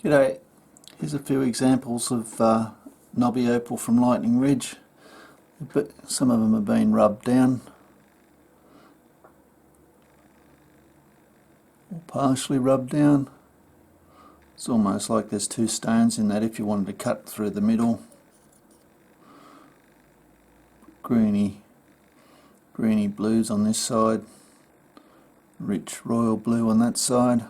G'day, here's a few examples of knobby opal from Lightning Ridge, but some of them have been rubbed down or partially rubbed down. It's almost like there's two stones in that if you wanted to cut through the middle. Greeny blues on this side, rich royal blue on that side.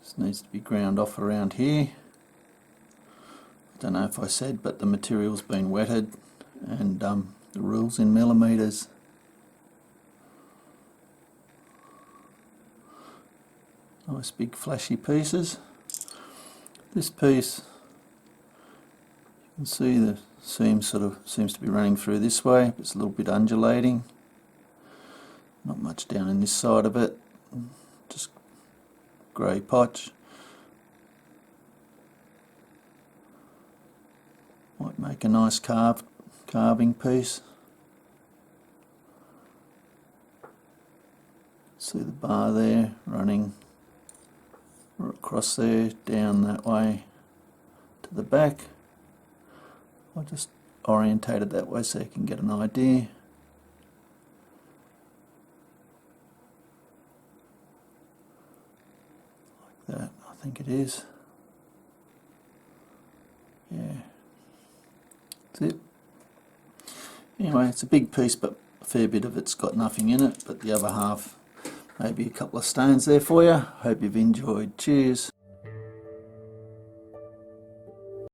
This needs to be ground off around here. I don't know if I said, but the material's been wetted and the rule's in millimetres. Nice big flashy pieces. This piece, you can see the seam sort of seems to be running through this way. It's a little bit undulating. Not much down in this side of it. Just grey potch. Might make a nice carving piece. See the bar there running across there, down that way to the back. I'll just orientate it that way so you can get an idea. Like that, I think it is. Yeah, that's it. Anyway, it's a big piece, but a fair bit of it's got nothing in it, but the other half, maybe a couple of stones there for you. Hope you've enjoyed. Cheers.